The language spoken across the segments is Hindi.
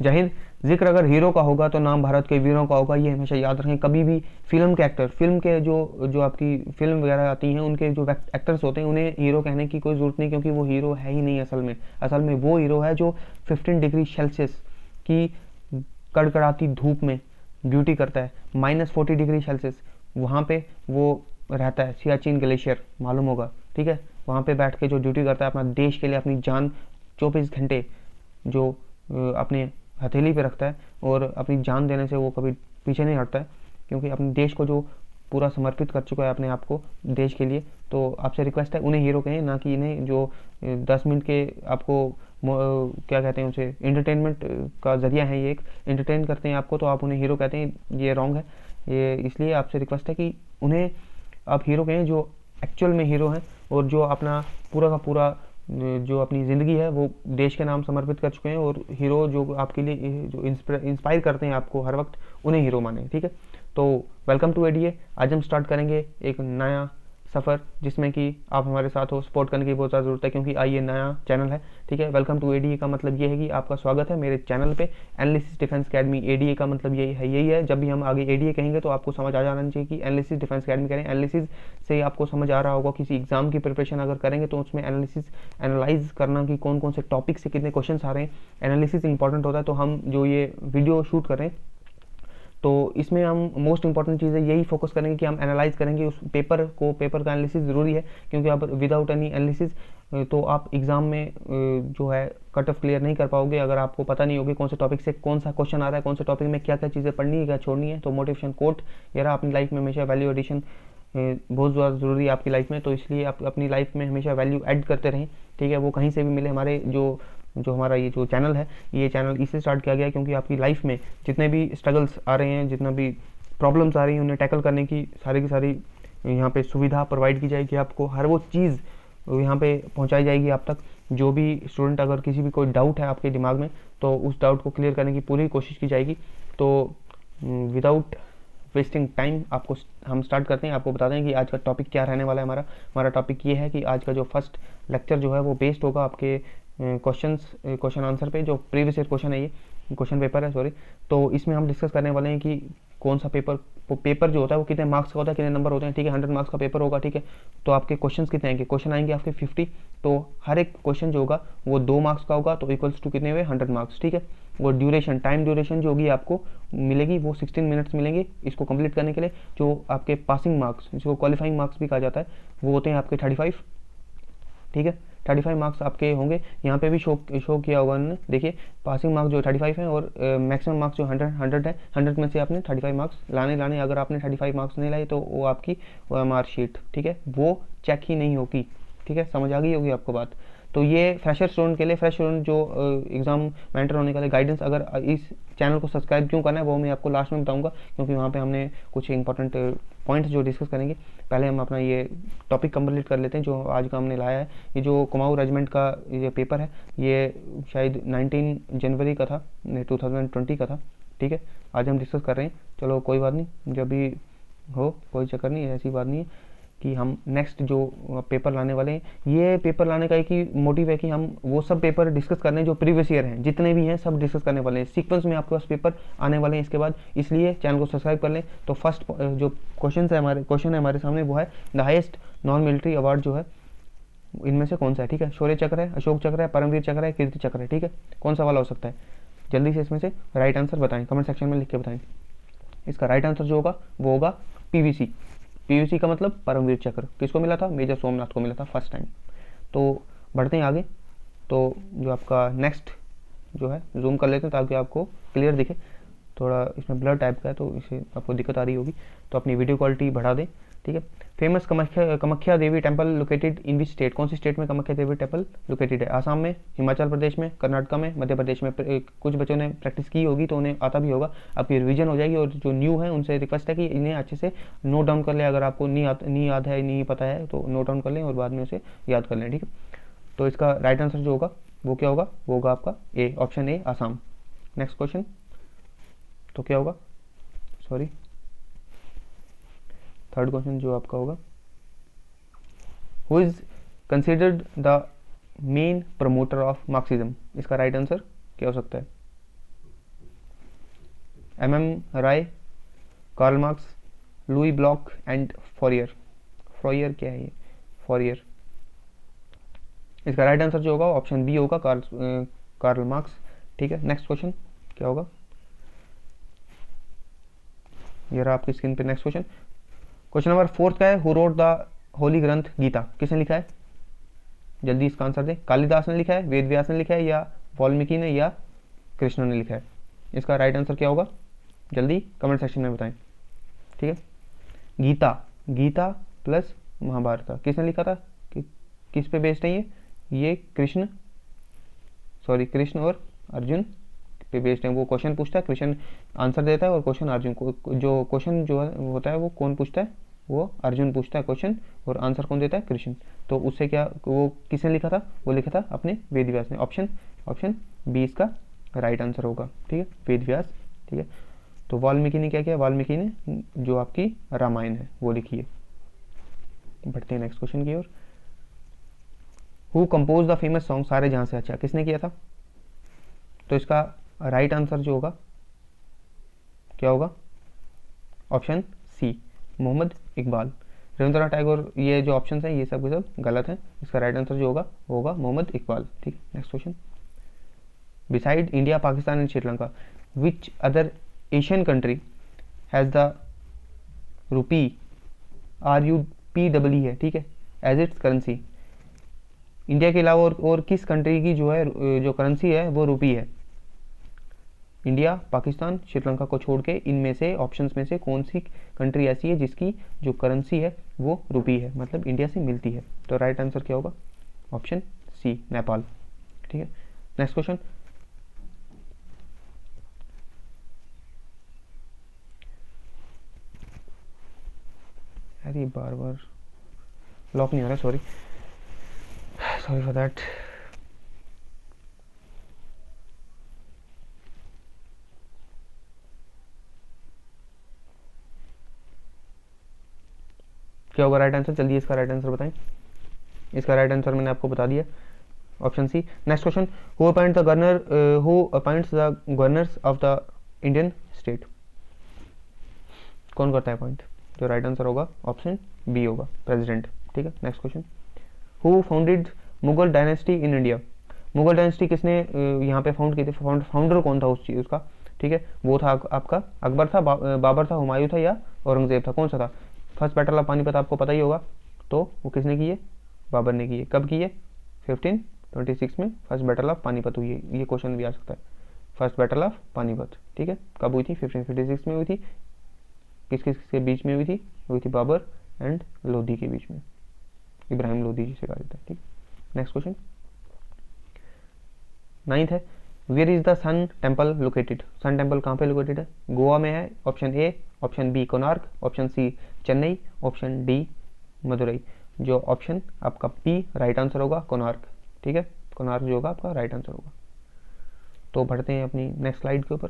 जय हिंद। जिक्र अगर हीरो का होगा तो नाम भारत के वीरों का होगा, ये हमेशा याद रखें। कभी भी फिल्म के एक्टर, फिल्म के जो जो आपकी फिल्म वगैरह आती हैं उनके जो एक्टर्स होते हैं उन्हें हीरो कहने की कोई ज़रूरत नहीं, क्योंकि वो हीरो है ही नहीं असल में वो हीरो है जो 15 डिग्री सेल्सियस की कड़कड़ाती धूप में ड्यूटी करता है। -40 डिग्री सेल्सियस वहाँ पे वो रहता है, सियाचिन ग्लेशियर मालूम होगा, ठीक है। वहाँ पे बैठ के जो ड्यूटी करता है अपना देश के लिए, अपनी जान 24 घंटे जो अपने हथेली पे रखता है, और अपनी जान देने से वो कभी पीछे नहीं हटता है, क्योंकि अपने देश को जो पूरा समर्पित कर चुका है अपने आप को देश के लिए। तो आपसे रिक्वेस्ट है उन्हें हीरो कहें, ना कि इन्हें जो 10 मिनट के आपको क्या कहते हैं उसे, एंटरटेनमेंट का ज़रिया है, ये एक एंटरटेन करते हैं आपको, तो आप उन्हें हीरो कहते हैं, ये रॉन्ग है। ये इसलिए आपसे रिक्वेस्ट है कि उन्हें आप हीरो कहें जो एक्चुअल में हीरो हैं, और जो अपना पूरा का पूरा जो अपनी ज़िंदगी है वो देश के नाम समर्पित कर चुके हैं, और हीरो जो आपके लिए जो इंस्पायर करते हैं आपको हर वक्त, उन्हें हीरो माने, ठीक है। तो वेलकम टू एडीए। आज हम स्टार्ट करेंगे एक नया सफ़र, जिसमें कि आप हमारे साथ हो। सपोर्ट करने की बहुत ज़्यादा ज़रूरत है, क्योंकि ये नया चैनल है, ठीक है। वेलकम टू एडीए का मतलब ये है कि आपका स्वागत है मेरे चैनल पे, एनालिसिस डिफेंस अकेडमी। एडीए का मतलब यही है। जब भी हम आगे एडीए कहेंगे तो आपको समझ आ जाना चाहिए कि एनालिसिस डिफेंस अकेडमी करें। एनालिसिस से आपको समझ आ रहा होगा, किसी एग्जाम की प्रिपरेशन अगर करेंगे तो उसमें एनालाइज करना कि कौन कौन से टॉपिक से कितने क्वेश्चन आ रहे हैं, एनालिसिस इंपॉर्टेंट होता है। तो हम जो ये वीडियो शूट कर रहे हैं, तो इसमें हम मोस्ट इंपॉर्टेंट चीज़ है यही फोकस करेंगे कि हम एनालाइज करेंगे उस पेपर को। पेपर का एनालिसिस ज़रूरी है, क्योंकि आप विदाउट एनी एनालिसिस तो आप एग्ज़ाम में जो है कट ऑफ क्लियर नहीं कर पाओगे। अगर आपको पता नहीं होगी कौन से टॉपिक से कौन सा क्वेश्चन आ रहा है, कौन से टॉपिक में क्या क्या चीज़ें पढ़नी है, क्या छोड़नी है। तो मोटिवेशन कोट ये रहा, अपनी लाइफ में हमेशा वैल्यू एडिशन बहुत ज़्यादा ज़रूरी है आपकी लाइफ में, तो इसलिए आप अपनी लाइफ में हमेशा वैल्यू ऐड करते रहें, ठीक है। वो कहीं से भी मिले, हमारे जो जो हमारा ये जो चैनल है, ये चैनल इससे स्टार्ट किया गया है क्योंकि आपकी लाइफ में जितने भी स्ट्रगल्स आ रहे हैं, जितना भी प्रॉब्लम्स आ रही हैं, उन्हें टैकल करने की सारी यहाँ पे सुविधा प्रोवाइड की जाएगी आपको। हर वो चीज़ यहाँ पे पहुँचाई जाएगी आप तक। जो भी स्टूडेंट अगर किसी भी कोई डाउट है आपके दिमाग में, तो उस डाउट को क्लियर करने की पूरी कोशिश की जाएगी। तो विदाउट वेस्टिंग टाइम आपको हम स्टार्ट करते हैं। आपको बता दें कि आज का टॉपिक क्या रहने वाला है। हमारा टॉपिक ये है कि आज का जो फर्स्ट लेक्चर जो है वो बेस्ड होगा आपके क्वेश्चन आंसर पे, जो प्रीवियस ईयर क्वेश्चन है, ये क्वेश्चन पेपर है, सॉरी। तो इसमें हम डिस्कस करने वाले हैं कि कौन सा पेपर जो होता है वो कितने मार्क्स का होता है, कितने नंबर होते हैं, ठीक है। 100 मार्क्स का पेपर होगा, ठीक है। तो आपके क्वेश्चन कितने आएंगे, क्वेश्चन आएंगे आपके 50। तो हर एक क्वेश्चन जो होगा वो 2 मार्क्स का होगा, तो इक्वल्स टू कितने हुए 100 मार्क्स, ठीक है। वो ड्यूरेशन, टाइम ड्यूरेशन जो होगी आपको मिलेगी वो 16 मिनट्स मिलेंगे इसको कंप्लीट करने के लिए। जो आपके पासिंग मार्क्स, जिसको क्वालिफाइंग मार्क्स भी कहा जाता है, वो होते हैं आपके 35, ठीक है। 35 मार्क्स आपके होंगे। यहाँ पे भी शो किया होगा उन्होंने, देखिए पासिंग मार्क्स जो 35 है, और मैक्सिमम मार्क्स जो 100 है। 100 में से आपने 35 मार्क्स लाने। अगर आपने 35 मार्क्स नहीं लाए तो वो आपकी मार्कशीट, ठीक है, वो चेक ही नहीं होगी, ठीक है। समझ आ गई होगी आपको बात। तो ये फ्रेशर स्टूडेंट के लिए, फ्रेश स्टूडेंट जो एग्जाम में एंटर होने के लिए गाइडेंस, अगर इस चैनल को सब्सक्राइब क्यों करना है वो मैं आपको लास्ट में बताऊंगा, क्योंकि वहाँ पे हमने कुछ इंपॉर्टेंट पॉइंट्स जो डिस्कस करेंगे। पहले हम अपना ये टॉपिक कंप्लीट कर लेते हैं जो आज का हमने लाया है। ये जो कुमाऊं रेजिमेंट का ये पेपर है, ये शायद 19 जनवरी का था, 2020 का था, ठीक है। आज हम डिस्कस कर रहे हैं, चलो कोई बात नहीं, जब भी हो कोई चक्कर नहीं है, ऐसी बात नहीं है कि हम नेक्स्ट जो पेपर लाने वाले हैं, ये पेपर लाने का एक ही मोटिव है कि हम वो सब पेपर डिस्कस कर रहे हैं जो प्रीवियस ईयर हैं, जितने भी हैं सब डिस्कस करने वाले हैं। सीक्वेंस में आपके पास पेपर आने वाले हैं इसके बाद, इसलिए चैनल को सब्सक्राइब कर लें। तो फर्स्ट जो क्वेश्चन है हमारे सामने वो है the highest non military award जो है इनमें से कौन सा है, ठीक है। शौर्य चक्र है, अशोक चक्र है, परमवीर चक्र है, कीर्ति चक्र है, ठीक है। कौन सा वाला हो सकता है, जल्दी से इसमें से राइट आंसर बताएं, कमेंट सेक्शन में लिख के बताएं। इसका राइट आंसर जो होगा वो होगा पीवीसी। पीवीसी का मतलब परमवीर चक्र किसको मिला था, मेजर सोमनाथ को मिला था फर्स्ट टाइम। तो बढ़ते हैं आगे। तो जो आपका नेक्स्ट जो है जूम कर लेते हैं ताकि आपको क्लियर दिखे। थोड़ा इसमें ब्लर टाइप का है तो इसे आपको दिक्कत आ रही होगी, तो अपनी वीडियो क्वालिटी बढ़ा दें, ठीक है। Famous Kamakhya Devi temple located in which state, कौन सी स्टेट में कामाख्या देवी टेम्पल लोकेटेड है। आसाम में, हिमाचल प्रदेश में, कर्नाटका में, मध्य प्रदेश में। कुछ बच्चों ने प्रैक्टिस की होगी तो उन्हें आता भी होगा, आपकी रिवीजन हो जाएगी। और जो न्यू है उनसे रिक्वेस्ट है कि इन्हें अच्छे से नोट डाउन कर लें। अगर आपको नहीं याद है, नहीं पता है तो नोट डाउन कर लें और बाद में उसे याद कर लें, ठीक है। तो इसका राइट आंसर जो होगा वो क्या होगा, वो होगा आपका A, option A, Assam. Next question, तो क्या होगा, सॉरी थर्ड क्वेश्चन जो आपका होगा, who is considered the main promoter of Marxism. इसका राइट आंसर क्या हो सकता है, Roy, Karl Marx, Louis Blanc and Fourier. Fourier क्या है ये? फॉरियर। इसका राइट आंसर जो होगा ऑप्शन बी होगा, कार्ल मार्क्स। ठीक है, नेक्स्ट क्वेश्चन क्या होगा? ये रहा आपकी स्क्रीन पे नेक्स्ट क्वेश्चन। क्वेश्चन नंबर 4 का है, हु रोट द होली ग्रंथ गीता? किसने लिखा है? जल्दी इसका आंसर दें। कालिदास ने लिखा है, वेद व्यास ने लिखा है, या वाल्मीकि ने, या कृष्ण ने लिखा है? इसका राइट आंसर क्या होगा? जल्दी कमेंट सेक्शन में बताएं। ठीक है, गीता, गीता प्लस महाभारत किसने लिखा था? किस पे बेस्ड है ये कृष्ण और अर्जुन पे बेस्ड है। वो क्वेश्चन पूछता है, कृष्ण आंसर देता है, और क्वेश्चन अर्जुन को, जो क्वेश्चन जो होता है वो कौन पूछता है? वो अर्जुन पूछता है क्वेश्चन, और आंसर कौन देता है? कृष्ण। तो उससे क्या, वो किसने लिखा था? वो लिखा था अपने वेद व्यास ने। ऑप्शन बी इसका राइट आंसर होगा। ठीक है, वेद व्यास। ठीक है, तो वाल्मीकि ने क्या किया? वाल्मीकि ने जो आपकी रामायण है वो लिखी है। बढ़ते हैं नेक्स्ट क्वेश्चन की ओर। Who compose the famous song सारे जहां से अच्छा? किसने किया था? तो इसका राइट आंसर जो होगा क्या होगा? Option C, Muhammad Iqbal. रविंद्रनाथ टैगोर, ये जो ऑप्शन है ये सब के सब गलत है। इसका राइट आंसर जो होगा वो होगा मोहम्मद इकबाल। ठीक, next question. Beside India, Pakistan and Sri Lanka, which other Asian country has the rupee, RUPEE है, ठीक है, एज इट्स करेंसी? इंडिया के अलावा और किस कंट्री की जो है जो करेंसी है वो रुपी है? इंडिया, पाकिस्तान, श्रीलंका को छोड़ के इनमें से ऑप्शंस में से कौन सी कंट्री ऐसी है जिसकी जो करेंसी है वो रुपी है, मतलब इंडिया से मिलती है? तो राइट आंसर क्या होगा? Option C, Nepal. ठीक है, नेक्स्ट क्वेश्चन। अरे बार बार लॉक नहीं हो रहा, सॉरी फॉर दैट। क्या होगा राइट आंसर? जल्दी इसका राइट आंसर बताएं। इसका राइट आंसर मैंने आपको बता दिया, option C. Next question, who appoint the governor, who appoints the governors of the Indian state? कौन करता है अपॉइंट? जो राइट आंसर होगा ऑप्शन बी होगा, प्रेसिडेंट। ठीक है, next question. Who founded Mughal dynasty in India? Mughal dynasty किसने यहाँ पे फाउंड की थी? फाउंडर कौन था उस चीज़ उसका? ठीक है, वो था आपका अकबर था, बाबर था, हुमायूं था, या औरंगजेब था? कौन सा था? फर्स्ट बैटल ऑफ पानीपत आपको पता ही होगा, तो वो किसने की है? बाबर ने की है। कब की है? 1526 में फर्स्ट बैटल ऑफ पानीपत हुई है। ये क्वेश्चन भी आ सकता है, फर्स्ट बैटल ऑफ पानीपत। ठीक है, कब हुई थी? 1556 में हुई थी। किस किस के बीच में हुई थी? बाबर एंड लोधी के बीच में, इब्राहिम लोधी जिसे कहा जाता है। ठीक, नेक्स्ट क्वेश्चन। 9th है, where is the sun temple located? Sun temple कहाँ पे लोकेटेड है? गोवा में है, option A, option B Konark, option C Chennai, option D Madurai. जो ऑप्शन आपका बी राइट आंसर होगा, कोणार्क। ठीक है, कोणार्क जो होगा आपका राइट आंसर होगा। तो बढ़ते हैं अपनी नेक्स्ट स्लाइड के ऊपर।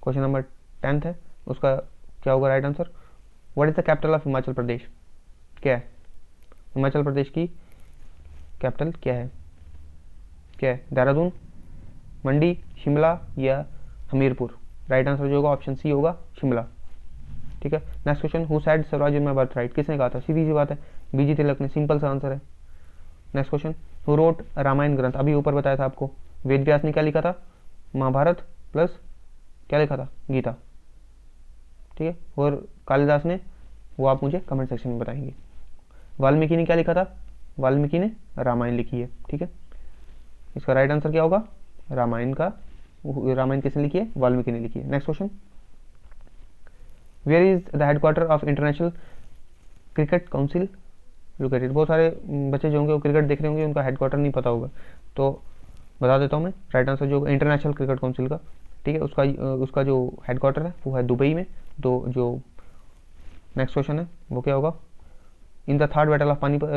क्वेश्चन नंबर 10th है, उसका क्या होगा right answer? What is the capital of Himachal Pradesh? क्या है हिमाचल प्रदेश की कैपिटल? क्या है? देहरादून, मंडी, शिमला, या हमीरपुर? राइट आंसर जो होगा ऑप्शन सी होगा, शिमला। ठीक है, next question. Who said Swaraj is my birth right? किसने कहा था? सीधी सी बात है, बीजी तिलक ने। सिंपल सा आंसर है। Next question, who wrote Ramayana granth? अभी ऊपर बताया था आपको, वेद व्यास ने क्या लिखा था? महाभारत प्लस क्या लिखा था? गीता। ठीक है, और कालिदास ने, वो आप मुझे कमेंट सेक्शन में बताएंगे। वाल्मीकि ने क्या लिखा था? वाल्मीकि ने रामायण लिखी है। ठीक है, इसका राइट आंसर क्या होगा? रामायण किसने लिखी है? वाल्मीकि ने लिखी है। Next question, where is the headquarter of International Cricket Council located? बहुत सारे बच्चे जो होंगे वो क्रिकेट देख रहे होंगे, उनका हेडक्वार्टर नहीं पता होगा, तो बता देता हूँ मैं। राइट आंसर जो होगा इंटरनेशनल क्रिकेट काउंसिल का, ठीक है, उसका जो हेडक्वार्टर है वो है दुबई में। तो जो नेक्स्ट क्वेश्चन है वो क्या होगा? In the third battle of Panipat,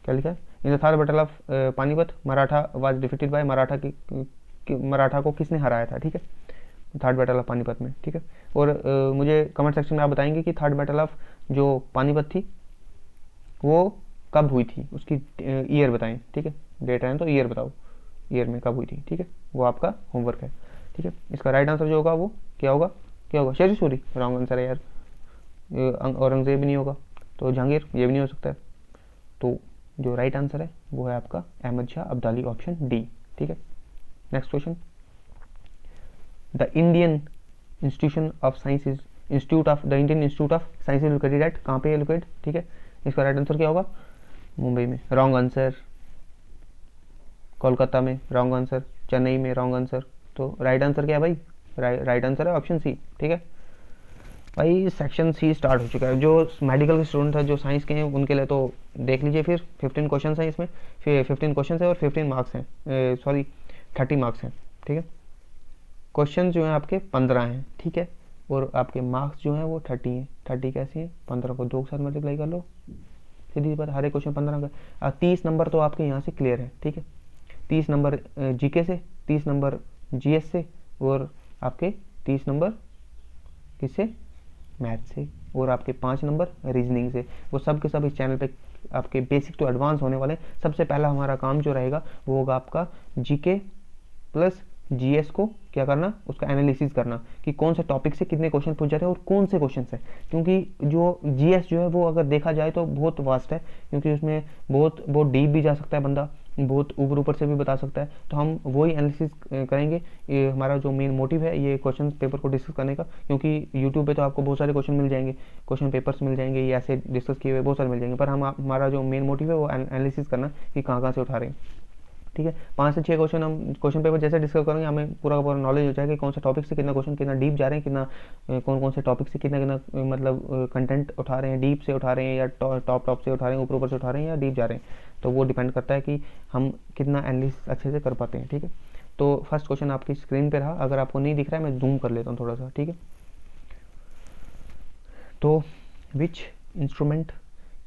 क्या लिखा है? In the third battle of Panipat Maratha was defeated by, Maratha को किसने हराया था? ठीक है, थर्ड बैटल ऑफ पानीपत में। ठीक है, और मुझे कमेंट सेक्शन में आप बताएंगे कि थर्ड बैटल ऑफ जो पानीपत थी वो कब हुई थी, उसकी ईयर बताएं। ठीक है, डेट है तो ईयर बताओ, ईयर में कब हुई थी। ठीक है, वो आपका होमवर्क है। ठीक है, इसका राइट आंसर जो होगा वो क्या होगा, क्या होगा, शेर सूरी रॉन्ग आंसर है यार। औरंगजेब नहीं होगा, तो जहांगीर ये भी नहीं हो सकता है। तो जो राइट आंसर है वो है आपका अहमद शाह अब्दाली, ऑप्शन डी। ठीक है, next question. The Indian institution of science is institute of the Indian institute of science is located at, कहाँ पे है लोकेटेड, ठीक है, इसका राइट आंसर क्या होगा, मुंबई में, रॉन्ग आंसर। कोलकाता में, रॉन्ग आंसर। चेन्नई में, रॉन्ग आंसर। तो राइट आंसर क्या है भाई, राइट आंसर है ऑप्शन सी। ठीक है भाई, सेक्शन सी स्टार्ट हो चुका है। जो मेडिकल के स्टूडेंट है, जो साइंस के हैं, उनके लिए तो देख लीजिए फिर 15 क्वेश्चन हैं इसमें, फिर 15 क्वेश्चन है और 15 मार्क्स हैं, सॉरी 30 मार्क्स हैं। ठीक है, क्वेश्चन जो हैं आपके 15 हैं, ठीक है, और आपके मार्क्स जो हैं वो 30 हैं। 30 कैसे हैं, 15 को 2 के साथ मल्टीप्लाई कर लो, सीधी बात, हर एक क्वेश्चन 15 का। 30 नंबर तो आपके यहाँ से क्लियर है। ठीक है, 30 नंबर जीके से, 30 नंबर जीएस से, और आपके 30 नंबर किससे, मैथ से, और आपके 5 नंबर रीजनिंग से। वो सब के सब इस चैनल पे आपके बेसिक टू एडवांस होने वाले। सबसे पहला हमारा काम जो रहेगा वो होगा आपका जीके प्लस जीएस को क्या करना, उसका एनालिसिस करना कि कौन से टॉपिक से कितने क्वेश्चन पूछ जाते हैं और कौन से क्वेश्चन है। क्योंकि जो जीएस जो है वो अगर देखा जाए तो बहुत वास्ट है, क्योंकि उसमें बहुत बहुत डीप भी जा सकता है बंदा, बहुत ऊपर ऊपर से भी बता सकता है। तो हम वही एनालिसिस करेंगे। ये हमारा जो मेन मोटिव है ये क्वेश्चन पेपर को डिस्कस करने का, क्योंकि यूट्यूब पे तो आपको बहुत सारे क्वेश्चन मिल जाएंगे, क्वेश्चन पेपर्स मिल जाएंगे, ये ऐसे डिस्कस किए हुए बहुत सारे मिल जाएंगे, पर हमारा जो मेन मोटिव है वो एनालिसिस करना कि कहाँ कहाँ से उठा रहे हैं। ठीक है, 5 से 6 क्वेश्चन हम क्वेश्चन पेपर जैसे डिस्कस करेंगे, हमें पूरा का पूरा नॉलेज हो जाएगा कि कौन सा टॉपिक से कितना क्वेश्चन कितना डीप जा रहे हैं, कितना कौन कौन से टॉपिक से कितना कितना मतलब कंटेंट उठा रहे हैं, डीप से उठा रहे हैं या टॉप से उठा रहे हैं, ऊपर ऊपर से उठा रहे हैं या डीप जा रहे हैं। तो वो डिपेंड करता है कि हम कितना एनालिसिस अच्छे से कर पाते हैं। ठीक है, तो फर्स्ट क्वेश्चन आपकी स्क्रीन पर रहा, अगर आपको नहीं दिख रहा है मैं जूम कर लेता हूँ थोड़ा सा। ठीक है, तो which instrument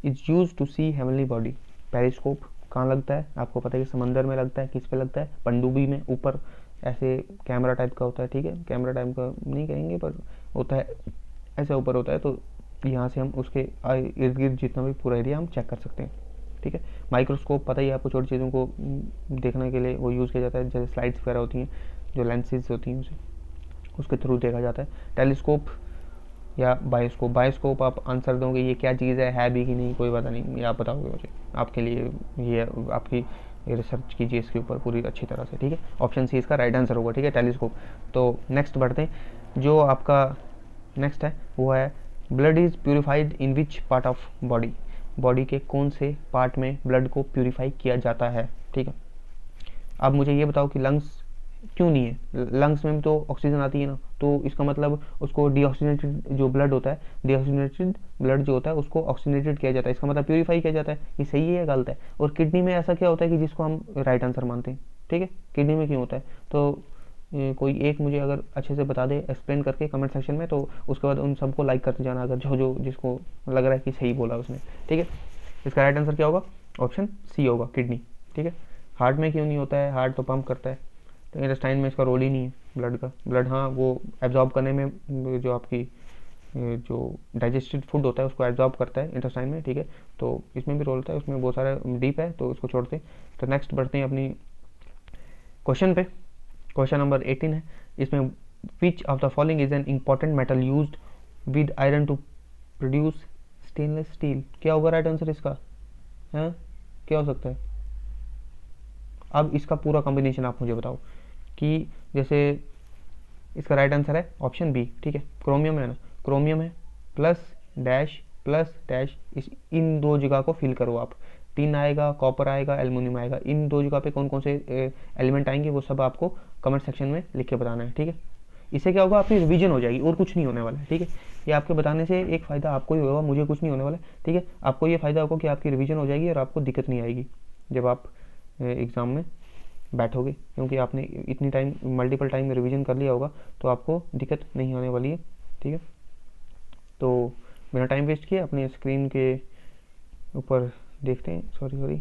is use to see heavenly body, periscope कहाँ लगता है, आपको पता है कि समंदर में लगता है, किस पे लगता है, पनडुब्बी में, ऊपर ऐसे कैमरा टाइप का होता है। ठीक है, कैमरा टाइप का नहीं कहेंगे पर होता है, ऐसे ऊपर होता है, तो यहाँ से हम उसके इर्द गिर्द जितना भी पूरा एरिया हम चेक कर सकते हैं। ठीक है, माइक्रोस्कोप पता ही है आपको, छोटी चीज़ों को देखने के लिए वो यूज़ किया जाता है, जैसे स्लाइड्स वगैरह होती हैं, जो लेंसेज होती हैं उसके थ्रू देखा जाता है। टेलीस्कोप या बायोस्कोप, बायोस्कोप आप आंसर दोगे ये क्या चीज़ है भी कि नहीं कोई पता नहीं, ये आप बताओगे मुझे, आपके लिए ये आपकी रिसर्च कीजिए इसके ऊपर पूरी अच्छी तरह से। ठीक है, ऑप्शन सी इसका राइट आंसर होगा। ठीक है, टेलीस्कोप। तो नेक्स्ट बढ़ते हैं, जो आपका नेक्स्ट है वो है blood is purified in which part of body, body के कौन से पार्ट में ब्लड को प्योरीफाई किया जाता है। ठीक है, अब मुझे ये बताओ कि लंग्स क्यों नहीं है, लंग्स में भी तो ऑक्सीजन आती है ना, तो इसका मतलब उसको डीऑक्सीजनेटेड जो ब्लड होता है, डीऑक्सीजनेटेड ब्लड जो होता है उसको ऑक्सीजनेटेड किया जाता है, इसका मतलब प्यूरीफाई किया जाता है। ये सही है या गलत है, और किडनी में ऐसा क्या होता है कि जिसको हम राइट आंसर मानते हैं। ठीक है, किडनी में क्यों होता है, तो कोई एक मुझे अगर अच्छे से बता दे एक्सप्लेन करके कमेंट सेक्शन में, तो उसके बाद उन सबको लाइक करते जाना अगर जो जो जिसको लग रहा है कि सही बोला उसने। ठीक है, इसका राइट आंसर क्या होगा, ऑप्शन सी होगा, किडनी। ठीक है, हार्ट में क्यों नहीं होता है, हार्ट तो पंप करता है, तो इंटेस्टाइन में इसका रोल ही नहीं है ब्लड का। ब्लड हाँ वो एब्जॉर्ब करने में, जो आपकी जो डाइजेस्टेड फूड होता है उसको एब्जॉर्ब करता है इंटेस्टाइन में। ठीक है, तो इसमें भी रोल होता है, उसमें बहुत सारा डीप है तो उसको छोड़ते हैं। तो नेक्स्ट बढ़ते हैं अपनी क्वेश्चन पे। क्वेश्चन नंबर 18 है, इसमें which of the following is an important metal used with iron to produce stainless steel, क्या होगा राइट आंसर इसका, है क्या हो सकता है। अब इसका पूरा कॉम्बिनेशन आप मुझे बताओ कि जैसे इसका राइट आंसर है ऑप्शन बी। ठीक है, क्रोमियम है ना, क्रोमियम है प्लस डैश इस इन दो जगह को फिल करो आप, टिन आएगा, कॉपर आएगा, एल्युमिनियम आएगा, इन दो जगह पे कौन कौन से एलिमेंट आएंगे वो सब आपको कमेंट सेक्शन में लिख के बताना है। ठीक है, इससे क्या होगा, आपकी रिवीजन हो जाएगी और कुछ नहीं होने वाला है। ठीक है, ये आपके बताने से एक फ़ायदा आपको ही होगा, मुझे कुछ नहीं होने वाला है। ठीक है, आपको ये फ़ायदा होगा कि आपकी रिवीजन हो जाएगी और आपको दिक्कत नहीं आएगी जब आप एग्ज़ाम में बैठोगे, क्योंकि आपने इतनी टाइम मल्टीपल टाइम रिवीजन कर लिया होगा, तो आपको दिक्कत नहीं होने वाली है। ठीक है, तो बिना टाइम वेस्ट किए अपने स्क्रीन के ऊपर देखते हैं। सॉरी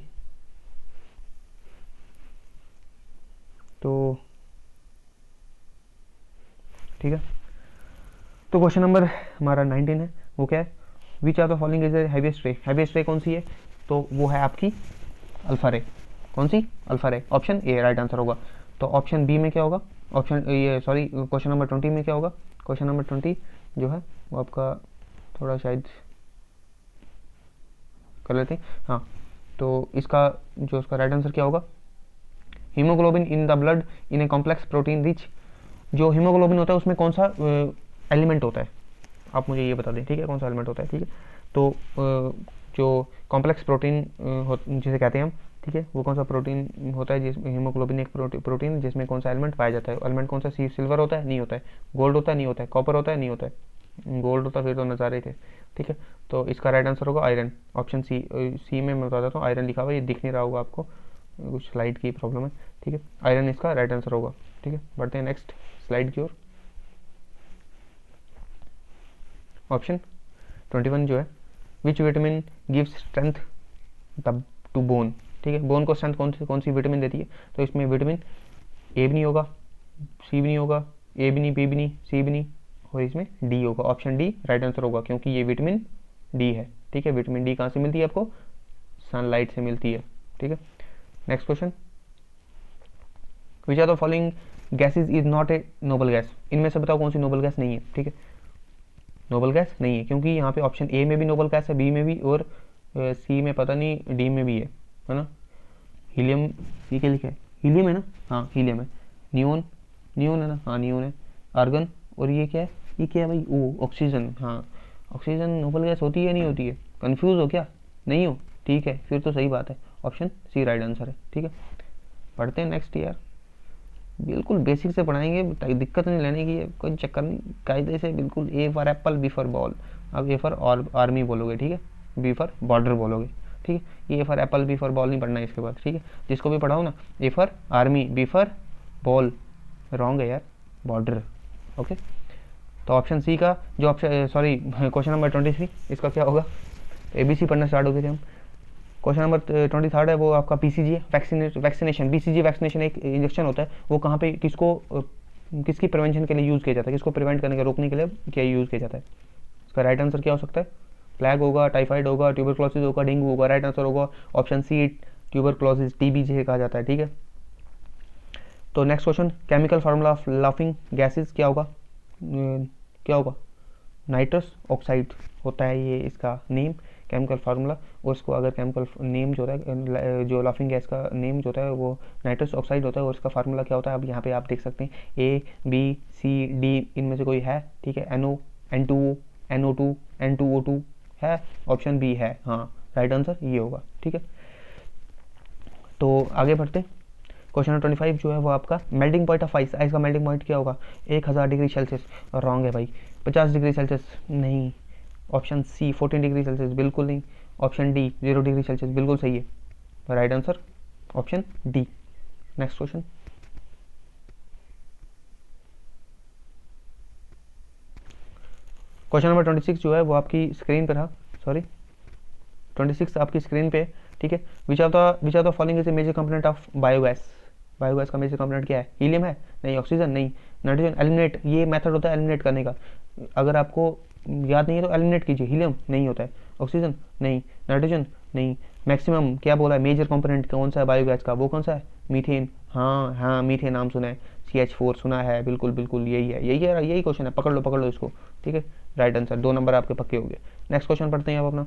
तो ठीक है, तो क्वेश्चन नंबर हमारा 19 है, वो क्या है, which are the following is heaviest ray, heaviest ray कौन सी है, तो वो है आपकी अल्फा रे। कौन सी, alpha ray, option A right answer होगा। तो ऑप्शन बी में क्या होगा, ऑप्शन ये सॉरी क्वेश्चन नंबर 20 में क्या होगा, क्वेश्चन नंबर 20 जो है वो आपका थोड़ा शायद कर लेते हैं। हाँ, तो इसका जो उसका राइट आंसर क्या होगा, haemoglobin in the blood in a complex protein rich. जो हीमोग्लोबिन होता है उसमें कौन सा एलिमेंट होता है, आप मुझे ये बता दें, ठीक है, कौन सा एलिमेंट होता है, ठीक है। तो जो कॉम्प्लेक्स प्रोटीन जिसे कहते हैं हम, ठीक है, वो कौन सा प्रोटीन होता है, जिस हीमोग्लोबिन एक प्रोटीन जिसमें कौन सा एलिमेंट पाया जाता है, एलिमेंट कौन सा, सिल्वर होता है, नहीं होता है, गोल्ड होता है, नहीं होता है, कॉपर होता है, नहीं होता है, गोल्ड होता फिर तो नज़ारे थे, ठीक है। तो इसका राइट आंसर होगा आयरन, ऑप्शन सी। सी में मैं बता देता हूँ, आयरन लिखा हुआ है, ये दिख नहीं रहा होगा आपको, कुछ स्लाइड की प्रॉब्लम है, ठीक है, आयरन इसका राइट आंसर होगा, ठीक है। बढ़ते हैं नेक्स्ट स्लाइड की ओर। ऑप्शन 21 जो है, which vitamin gives strength the two bone, ठीक है, बोन को स्ट्रेंथ कौन सी विटामिन देती है, तो इसमें विटामिन ए भी नहीं होगा, सी भी नहीं होगा, ए भी नहीं, बी भी नहीं, सी भी नहीं, और इसमें डी होगा, ऑप्शन डी राइट आंसर होगा, क्योंकि ये विटामिन डी है, ठीक है। विटामिन डी कहाँ से मिलती है आपको, सनलाइट से मिलती है, ठीक है। Next question, which are the following gases is not a noble gas, इनमें से बताओ कौन सी नोबल गैस नहीं है, ठीक है, नोबल गैस नहीं है, क्योंकि यहाँ पे ऑप्शन ए में भी नोबल गैस है, बी में भी, और सी में पता नहीं, डी में भी है ना। हीलियम, ये क्या लिखा है, हीलियम है ना, हाँ हीलियम है, नियोन, नियोन है ना, हाँ नियोन है, आर्गन, और ये क्या है, ये क्या है भाई, ओ ऑक्सीजन, हाँ ऑक्सीजन नोबल गैस होती है नहीं होती है, कंफ्यूज हो क्या, नहीं हो, ठीक है, फिर तो सही बात है, ऑप्शन सी राइट आंसर है, ठीक है। पढ़ते हैं नेक्स्ट यार, बिल्कुल बेसिक से पढ़ाएंगे, दिक्कत नहीं लेने की है, कोई चक्कर नहीं, कायदे से बिल्कुल। A for apple, B for ball, अब ए फॉर आर्मी बोलोगे, ठीक है, बी फॉर बॉर्डर बोलोगे, ठीक है, A for apple B for ball नहीं पढ़ना है इसके बाद, ठीक है, जिसको भी पढ़ाओ ना, A for army B for ball, wrong है यार, बॉर्डर, ओके। तो ऑप्शन सी का जो ऑप्शन, सॉरी क्वेश्चन नंबर 23 इसका क्या होगा, ABC पढ़ना स्टार्ट हो गए थे हम। क्वेश्चन नंबर 23 है, वो आपका PCG है, वैक्सीनेशन, BCG वैक्सीनेशन एक इंजेक्शन होता है, वो कहाँ पे किसको किसकी प्रिवेंशन के लिए यूज़ किया जाता है, किसको प्रिवेंट करने के, रोकने के लिए क्या यूज़ किया जाता है, इसका राइट आंसर क्या हो सकता है, प्लेग होगा, टाइफाइड होगा, ट्यूबरक्लोसिस होगा, डेंगू होगा, राइट आंसर होगा ऑप्शन सी, ट्यूबरक्लोसिस, TB जिसे कहा जाता है, ठीक है। तो next question, chemical formula of laughing gases क्या होगा, क्या होगा, नाइट्रस ऑक्साइड होता है ये इसका नेम, केमिकल फार्मूला, और इसको अगर केमिकल नेम जो होता है, जो लाफिंग गैस का नेम जो होता है वो नाइट्रस ऑक्साइड होता है, और इसका फार्मूला क्या होता है, अब यहाँ पे आप देख सकते हैं ABCD इनमें से कोई है, ठीक है, NO, N2O, NO2, N2O2 है, ऑप्शन बी है, हाँ राइट आंसर ये होगा, ठीक है। तो आगे बढ़ते हैं, क्वेश्चन नंबर 25 जो है वो आपका melting point of ice, ice का मेल्टिंग पॉइंट क्या होगा, 1000 डिग्री सेल्सियस, रॉन्ग है भाई, 50 डिग्री सेल्सियस नहीं, ऑप्शन सी 14 डिग्री सेल्सियस बिल्कुल नहीं, ऑप्शन डी 0 डिग्री सेल्सियस बिल्कुल सही है, right answer option D. Next question, question number 26 जो है वो आपकी स्क्रीन पे रहा, सॉरी 26 आपकी स्क्रीन पे, ठीक है। Which are the following is a major component of biogas, biogas का मेजर कंपोनेंट क्या है, हीलियम है नहीं, ऑक्सीजन नहीं, नाइट्रोजन, एलिमिनेट, ये मेथड होता है एलिमिनेट करने का, अगर आपको याद नहीं है तो एलिमिनेट कीजिए, हीलियम नहीं होता है, ऑक्सीजन नहीं, नाइट्रोजन नहीं, मैक्सिमम क्या बोला है, मेजर कंपोनेंट कौन सा है बायोगैस का, वो कौन सा है, मीथेन, हाँ हाँ मीथेन नाम सुना है, CH4 सुना है, बिल्कुल बिल्कुल यही है, यही क्वेश्चन है, पकड़ लो इसको, ठीक है, राइट आंसर, 2 नंबर आपके पक्के हो गए। नेक्स्ट क्वेश्चन पढ़ते हैं आप अपना,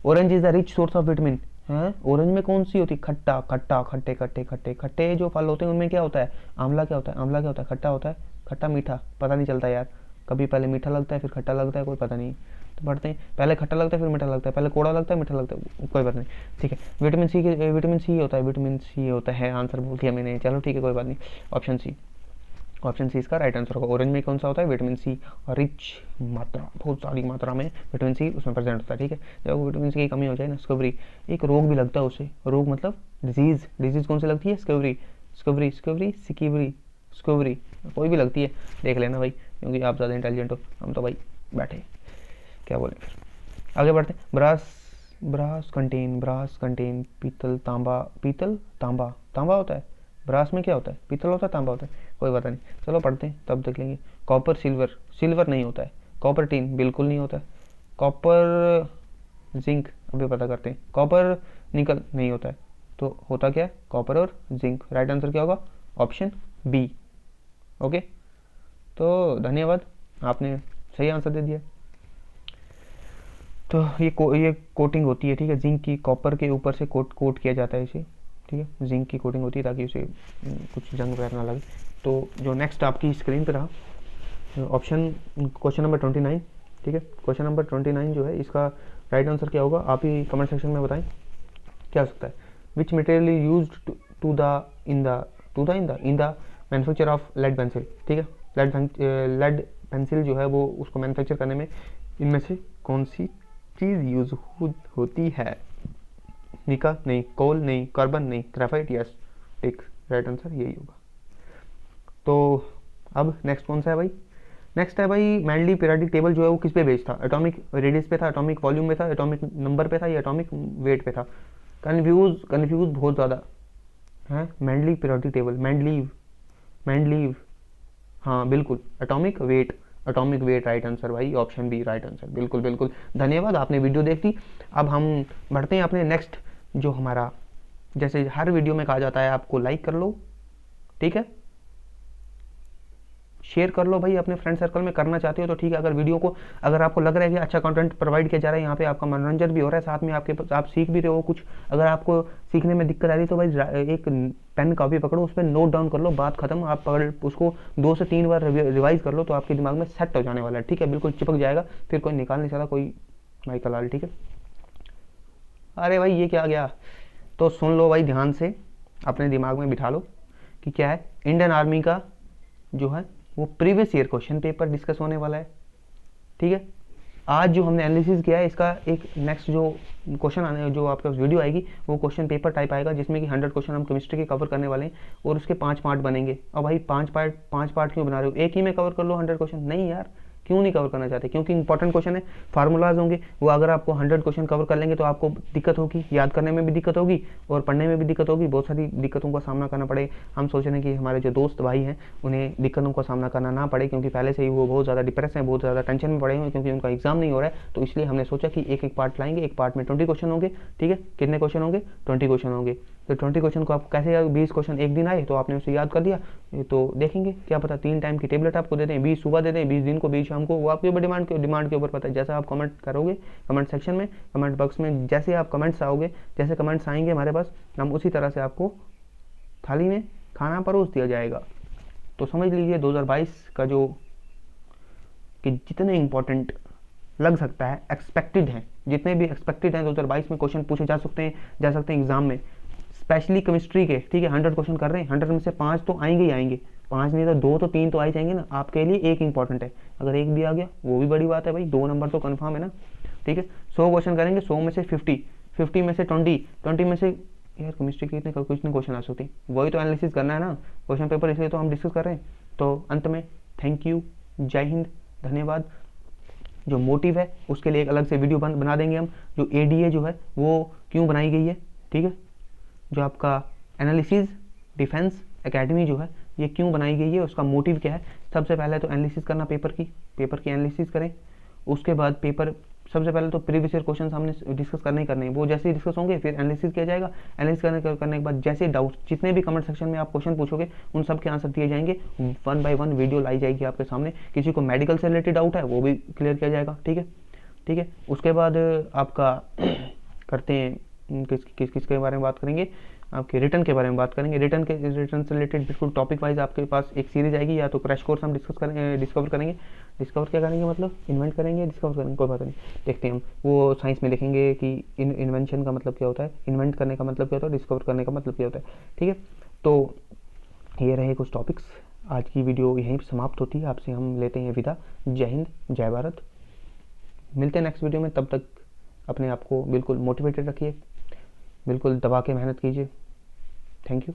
orange is the rich source of vitamin है, ऑरेंज में कौन सी होती है, खट्टा खट्टा खट्टे खट्टे खट्टे खट्टे जो फल होते हैं उनमें क्या होता है, आंवला क्या होता है, आंवला क्या होता है, खट्टा होता है, खट्टा मीठा पता नहीं चलता यार, कभी पहले मीठा लगता है फिर खट्टा लगता है, कोई पता नहीं, तो पढ़ते हैं, पहले खट्टा लगता है फिर मीठा लगता है, पहले कोड़ा लगता है मीठा लगता है, कोई बात नहीं, ठीक है। विटामिन सी होता है, विटामिन सी होता है, आंसर बोल दिया मैंने, चलो ठीक है कोई बात नहीं, ऑप्शन सी, ऑप्शन सी इसका राइट आंसर होगा, ऑरेंज में कौन सा होता है, विटामिन सी, रिच मात्रा, बहुत सारी मात्रा में विटामिन सी उसमें प्रेजेंट होता है, ठीक है। जब विटामिन सी की कमी हो जाए ना, स्कवरी, एक रोग भी लगता है उससे, रोग मतलब डिजीज कौन सी लगती है, स्कवरी कोई भी लगती है, देख लेना भाई, क्योंकि आप ज़्यादा इंटेलिजेंट हो, हम तो भाई बैठे क्या बोलें फिर, आगे बढ़ते हैं। ब्रास कंटेन पीतल तांबा होता है, ब्रास में क्या होता है, पीतल होता है, तांबा होता है, कोई पता नहीं, चलो पढ़ते हैं तब देख लेंगे। कॉपर सिल्वर नहीं होता है, कॉपर टिन बिल्कुल नहीं होता है, कॉपर जिंक अभी पता करते हैं, कॉपर निकल नहीं होता है, तो होता क्या है, कॉपर और जिंक, राइट आंसर क्या होगा, ऑप्शन बी, ओके, तो धन्यवाद, आपने सही आंसर दे दिया। तो ये कोटिंग होती है, ठीक है, जिंक की, कॉपर के ऊपर से कोट किया जाता है इसे, ठीक है, जिंक की कोटिंग होती है ताकि उसे कुछ जंग वगैरह ना लगे। तो जो नेक्स्ट आपकी स्क्रीन पे रहा ऑप्शन, क्वेश्चन नंबर 29, ठीक है, क्वेश्चन नंबर 29 जो है इसका राइट आंसर क्या होगा, आप ही कमेंट सेक्शन में बताएं क्या हो सकता है। Which material use to the in the manufacture of lead pencil, ठीक है, लेड पेंसिल जो है वो उसको मैन्युफैक्चर करने में इनमें से कौन सी चीज़ यूज होती है। निका नहीं, कोल नहीं, कार्बन नहीं, ग्रेफाइट, यस, एक राइट आंसर यही होगा। तो अब नेक्स्ट कौन सा है भाई, नेक्स्ट है भाई मेंडली पीरियोडिक टेबल जो है वो किस पे बेस्ड था, एटॉमिक रेडियस पे था, एटॉमिक वॉल्यूम में था, एटॉमिक नंबर पे था, या एटॉमिक वेट पे था। कन्फ्यूज बहुत ज़्यादा है। मेंडली पीरियोडिक टेबल, मेंडलीव, हाँ बिल्कुल, एटॉमिक वेट राइट आंसर भाई, ऑप्शन बी राइट आंसर, बिल्कुल बिल्कुल। धन्यवाद, आपने वीडियो देख ली। अब हम बढ़ते हैं अपने नेक्स्ट, जो हमारा जैसे हर वीडियो में कहा जाता है आपको लाइक कर लो, ठीक है, शेयर कर लो भाई अपने फ्रेंड सर्कल में, करना चाहते हो तो ठीक है। अगर वीडियो को, अगर आपको लग रहा है कि अच्छा कंटेंट प्रोवाइड किया जा रहा है, यहाँ पे आपका मनोरंजन भी हो रहा है, साथ में आप सीख भी रहे हो कुछ, अगर आपको सीखने में दिक्कत आ रही है तो भाई एक पेन कॉपी पकड़ो, उस पर नोट डाउन कर लो, बात खत्म। आप पकड़ उसको 2 से 3 बार रिवाइज कर लो तो आपके दिमाग में सेट हो जाने वाला है, ठीक है, बिल्कुल चिपक जाएगा, फिर कोई निकाल नहीं सकता, कोई भाई कलाल, ठीक है। अरे भाई ये क्या गया, तो सुन लो भाई ध्यान से, अपने दिमाग में बिठा लो कि क्या है। इंडियन आर्मी का जो है वो previous year question paper discuss होने वाला है, ठीक है। आज जो हमने एनालिसिस किया है इसका एक नेक्स्ट जो क्वेश्चन आने, जो आपके पास वीडियो आएगी वो क्वेश्चन पेपर टाइप आएगा, जिसमें कि 100 क्वेश्चन हम केमिस्ट्री के कवर करने वाले हैं, और उसके 5 पार्ट बनेंगे। अब भाई 5 पार्ट क्यों बना रहे हो, एक ही में कवर कर लो 100 क्वेश्चन, नहीं यार, क्यों नहीं कवर करना चाहते, क्योंकि इंपॉर्टेंट क्वेश्चन है, फार्मूलाज होंगे, वो अगर आपको 100 क्वेश्चन कवर कर लेंगे तो आपको दिक्कत होगी, याद करने में भी दिक्कत होगी और पढ़ने में भी दिक्कत होगी, बहुत सारी दिक्कतों का सामना करना पड़े। हम सोच रहे हैं कि हमारे जो दोस्त भाई हैं उन्हें दिक्कतों का सामना करना ना पड़े, क्योंकि पहले से ही वो बहुत ज़्यादा डिप्रेस हैं, बहुत ज़्यादा टेंशन में पड़े हुए हैं, क्योंकि उनका एग्जाम नहीं हो रहा है। तो इसलिए हमने सोचा कि एक एक पार्ट लाएंगे, एक पार्ट में 20 क्वेश्चन होंगे, ठीक है, कितने क्वेश्चन होंगे, 20 क्वेश्चन होंगे। तो 20 क्वेश्चन को आप कैसे याद, 20 क्वेश्चन एक दिन आए तो आपने उसे याद कर दिया, तो देखेंगे क्या पता 3 टाइम की टेबलेट आपको दे दें, 20 सुबह दे दें, 20 दिन को, 20 शाम को, वो आपके ऊपर डिमांड के ऊपर पता है। जैसा आप कमेंट करोगे कमेंट सेक्शन में, कमेंट बॉक्स में, जैसे आप कमेंट्स आओगे, जैसे कमेंट्स आएंगे हमारे पास, हम उसी तरह से आपको थाली में खाना परोस दिया जाएगा। तो समझ लीजिए 2022 का जो कि जितने इंपॉर्टेंट लग सकता है, एक्सपेक्टेड है, जितने भी एक्सपेक्टेड हैं 2022 में क्वेश्चन पूछे जा सकते हैं एग्जाम में, स्पेशली केमिस्ट्री के, ठीक है। 100 क्वेश्चन कर रहे हैं, 100 में से 5 तो आएंगे ही आएंगे, 5 नहीं तो 2 तो 3 तो आ ही जाएंगे ना। आपके लिए एक इंपॉर्टेंट है, अगर एक भी आ गया वो भी बड़ी बात है भाई, 2 नंबर तो कन्फर्म है ना, ठीक है। 100 क्वेश्चन करेंगे, 100 में से 50 में से 20 में से, यार केमिस्ट्री के इतने क्वेश्चन आ सकते हैं, वही तो एनालिसिस करना है ना क्वेश्चन पेपर, इसलिए तो हम डिस्कस कर रहे हैं। तो अंत में थैंक यू, जय हिंद, धन्यवाद। जो मोटिव है उसके लिए एक अलग से वीडियो बना देंगे हम, जो एडीए जो है वो क्यों बनाई गई है, ठीक है, जो आपका एनालिसिस डिफेंस एकेडमी जो है ये क्यों बनाई गई है, उसका मोटिव क्या है। सबसे पहले तो एनालिसिस करना, पेपर की एनालिसिस करें, उसके बाद पेपर, सबसे पहले तो प्रीवियस ईयर क्वेश्चन हमने डिस्कस करने ही करने हैं, वो जैसे ही डिस्कस होंगे फिर एनालिसिस किया जाएगा। एनालिसिस करने के बाद जैसे डाउट, जितने भी कमेंट सेक्शन में आप क्वेश्चन पूछोगे उन सब के आंसर दिए जाएंगे, 1 बाय 1 वीडियो लाई जाएगी आपके सामने। किसी को मेडिकल से रिलेटेड डाउट है वो भी क्लियर किया जाएगा, ठीक है। उसके बाद आपका करते हैं किसके बारे में बात करेंगे, आपके रिटर्न के बारे में बात करेंगे। रिटर्न से रिलेटेड बिल्कुल टॉपिक वाइज आपके पास एक सीरीज आएगी, या तो क्रैश कोर्स हम डिस्कवर करेंगे, मतलब इन्वेंट करेंगे, डिस्कवर करेंगे, कोई बात नहीं, देखते हैं हम, वो साइंस में देखेंगे कि इन्वेंशन का मतलब क्या होता है, इन्वेंट करने का मतलब क्या होता है, डिस्कवर करने का मतलब क्या होता है, ठीक है। तो ये रहे कुछ टॉपिक्स, आज की वीडियो यहीं पर समाप्त होती है, आपसे हम लेते हैं विदा। जय हिंद, जय भारत, मिलते हैं नेक्स्ट वीडियो में, तब तक अपने आप को बिल्कुल मोटिवेटेड रखिए, बिल्कुल दबा के मेहनत कीजिए। Thank you.